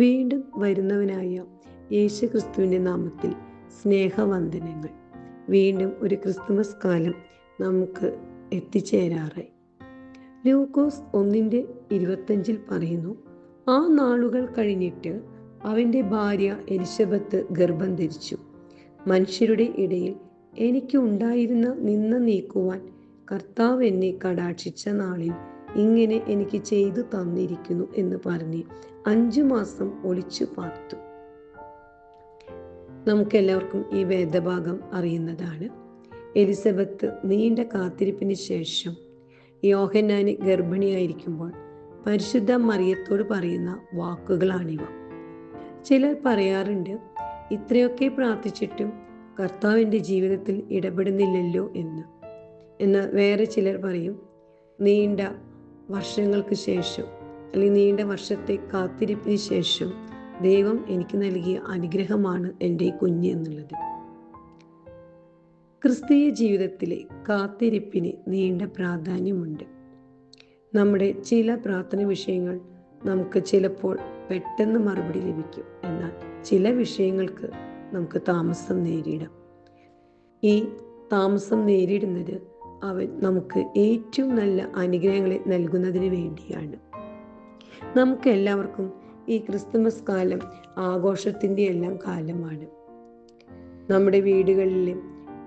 വീണ്ടും വരുന്നവനായ യേശുക്രിസ്തുവിൻ്റെ നാമത്തിൽ സ്നേഹവന്ദനങ്ങൾ. വീണ്ടും ഒരു ക്രിസ്തുമസ് കാലം നമുക്ക് എത്തിച്ചേരാറായി. ലൂക്കോസ് 1:25 പറയുന്നു, ആ നാളുകൾ കഴിഞ്ഞിട്ട് അവൻ്റെ ഭാര്യ എലിശബത്ത് ഗർഭം ധരിച്ചു. മനുഷ്യരുടെ ഇടയിൽ എനിക്ക് ഉണ്ടായിരുന്ന നിന്ന നീക്കുവാൻ കർത്താവ് എന്നെ കടാക്ഷിച്ച നാളിൽ ഇങ്ങനെ എനിക്ക് ചെയ്തു തന്നിരിക്കുന്നു എന്ന് പറഞ്ഞ് 5 മാസം ഒളിച്ചു പാർത്തു. നമുക്കെല്ലാവർക്കും ഈ വേദഭാഗം അറിയുന്നതാണ്. എലിസബത്ത് നീണ്ട കാത്തിരിപ്പിന് ശേഷം യോഹന്നാന് ഗർഭിണിയായിരിക്കുമ്പോൾ പരിശുദ്ധ മറിയത്തോട് പറയുന്ന വാക്കുകളാണിവ. ചിലർ പറയാറുണ്ട്, ഇത്രയൊക്കെ പ്രാർത്ഥിച്ചിട്ടും കർത്താവിൻ്റെ ജീവിതത്തിൽ ഇടപെടുന്നില്ലല്ലോ എന്ന്. എന്നാൽ വേറെ ചിലർ പറയും, നീണ്ട വർഷങ്ങൾക്ക് ശേഷം അല്ലെങ്കിൽ നീണ്ട വർഷത്തെ കാത്തിരിപ്പിന് ശേഷം ദൈവം എനിക്ക് നൽകിയ അനുഗ്രഹമാണ് എൻ്റെ കുഞ്ഞ് എന്നുള്ളത്. ക്രിസ്തീയ ജീവിതത്തിലെ കാത്തിരിപ്പിന് നീണ്ട പ്രാധാന്യമുണ്ട്. നമ്മുടെ ചില പ്രാർത്ഥന വിഷയങ്ങൾ നമുക്ക് ചിലപ്പോൾ പെട്ടെന്ന് മറുപടി ലഭിക്കും. എന്നാൽ ചില വിഷയങ്ങൾക്ക് നമുക്ക് താമസം നേരിടാം. ഈ താമസം നേരിടുന്നത് അവൻ നമുക്ക് ഏറ്റവും നല്ല അനുഗ്രഹങ്ങളെ നൽകുന്നതിന് വേണ്ടിയാണ്. നമുക്ക് എല്ലാവർക്കും ഈ ക്രിസ്തുമസ് കാലം ആഘോഷത്തിൻ്റെ എല്ലാം കാലമാണ്. നമ്മുടെ വീടുകളിലും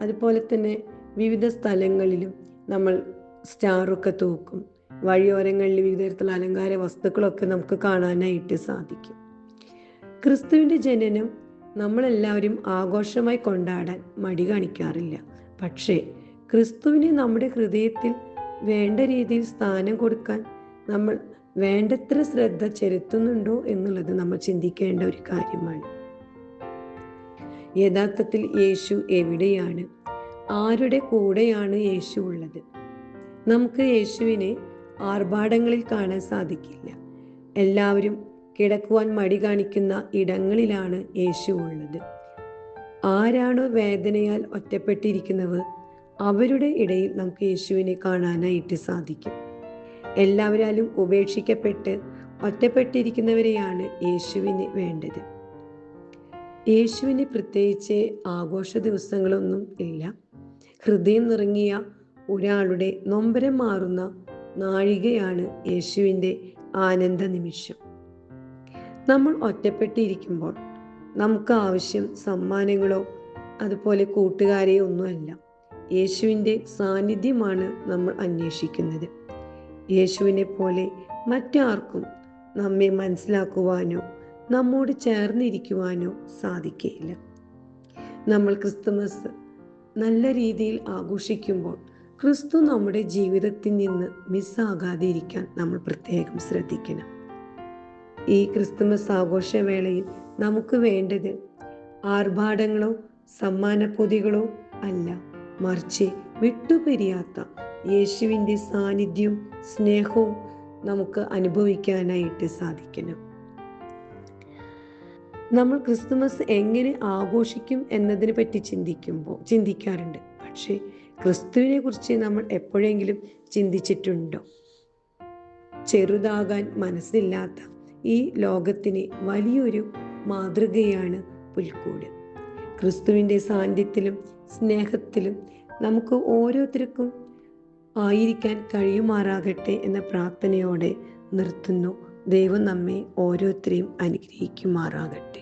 അതുപോലെ തന്നെ വിവിധ സ്ഥലങ്ങളിലും നമ്മൾ സ്റ്റാറൊക്കെ തൂക്കും. വഴിയോരങ്ങളിൽ വിവിധ തരത്തിലുള്ള അലങ്കാര വസ്തുക്കളൊക്കെ നമുക്ക് കാണാനായിട്ട് സാധിക്കും. ക്രിസ്തുവിൻ്റെ ജനനം നമ്മളെല്ലാവരും ആഘോഷമായി കൊണ്ടാടാൻ മടി കാണിക്കാറില്ല. പക്ഷേ ക്രിസ്തുവിനെ നമ്മുടെ ഹൃദയത്തിൽ വേണ്ട രീതിയിൽ സ്ഥാനം കൊടുക്കാൻ നമ്മൾ വേണ്ടത്ര ശ്രദ്ധ ചെലുത്തുന്നുണ്ടോ എന്നുള്ളത് നമ്മൾ ചിന്തിക്കേണ്ട ഒരു കാര്യമാണ്. യഥാർത്ഥത്തിൽ യേശു എവിടെയാണ്? ആരുടെ കൂടെയാണ് യേശു ഉള്ളത്? നമുക്ക് യേശുവിനെ ആർഭാടങ്ങളിൽ കാണാൻ സാധിക്കില്ല. എല്ലാവരും കിടക്കുവാൻ മടി കാണിക്കുന്ന ഇടങ്ങളിലാണ് യേശു ഉള്ളത്. ആരാണോ വേദനയാൽ ഒറ്റപ്പെട്ടിരിക്കുന്നവർ, അവരുടെ ഇടയിൽ നമുക്ക് യേശുവിനെ കാണാനായിട്ട് സാധിക്കും. എല്ലാവരാലും ഉപേക്ഷിക്കപ്പെട്ട് ഒറ്റപ്പെട്ടിരിക്കുന്നവരെയാണ് യേശുവിന് വേണ്ടത്. യേശുവിന് പ്രത്യേകിച്ച് ആഘോഷ ദിവസങ്ങളൊന്നും ഇല്ല. ഹൃദയം നിറങ്ങിയ ഒരാളുടെ നൊമ്പരം മാറുന്ന നാഴികയാണ് യേശുവിൻ്റെ ആനന്ദ നിമിഷം. നമ്മൾ ഒറ്റപ്പെട്ടിരിക്കുമ്പോൾ നമുക്ക് ആവശ്യം സമ്മാനങ്ങളോ അതുപോലെ കൂട്ടുകാരെയോ ഒന്നുമല്ല. യേശുവിൻ്റെ സാന്നിധ്യമാണ് നമ്മൾ അന്വേഷിക്കുന്നത്. യേശുവിനെ പോലെ മറ്റാർക്കും നമ്മെ മനസ്സിലാക്കുവാനോ നമ്മോട് ചേർന്നിരിക്കുവാനോ സാധിക്കില്ല. നമ്മൾ ക്രിസ്തുമസ് നല്ല രീതിയിൽ ആഘോഷിക്കുമ്പോൾ ക്രിസ്തു നമ്മുടെ ജീവിതത്തിൽ നിന്ന് മിസ്സാകാതെ ഇരിക്കാൻ നമ്മൾ പ്രത്യേകം ശ്രദ്ധിക്കണം. ഈ ക്രിസ്തുമസ് ആഘോഷവേളയിൽ നമുക്ക് വേണ്ടത് ആർഭാടങ്ങളോ സമ്മാനപ്പൊതികളോ അല്ല, മറിച്ച് വിട്ടുപിരിയാത്ത യേശുവിൻ്റെ സാന്നിധ്യവും സ്നേഹവും നമുക്ക് അനുഭവിക്കാനായിട്ട് സാധിക്കണം. നമ്മൾ ക്രിസ്തുമസ് എങ്ങനെ ആഘോഷിക്കും എന്നതിനെ പറ്റി ചിന്തിക്കാറുണ്ട്. പക്ഷേ ക്രിസ്തുവിനെ കുറിച്ച് നമ്മൾ എപ്പോഴെങ്കിലും ചിന്തിച്ചിട്ടുണ്ടോ? ചെറുതാകാൻ മനസ്സില്ലാത്ത ഈ ലോകത്തിന് വലിയൊരു മാതൃകയാണ് പുൽക്കൂട്. ക്രിസ്തുവിൻ്റെ സാന്നിധ്യത്തിലും സ്നേഹത്തിലും നമുക്ക് ഓരോരുത്തർക്കും ആയിരിക്കാൻ കഴിയുമാറാകട്ടെ എന്ന പ്രാർത്ഥനയോടെ നിർത്തുന്നു. ദൈവം നമ്മെ ഓരോരുത്തരെയും അനുഗ്രഹിക്കുമാറാകട്ടെ.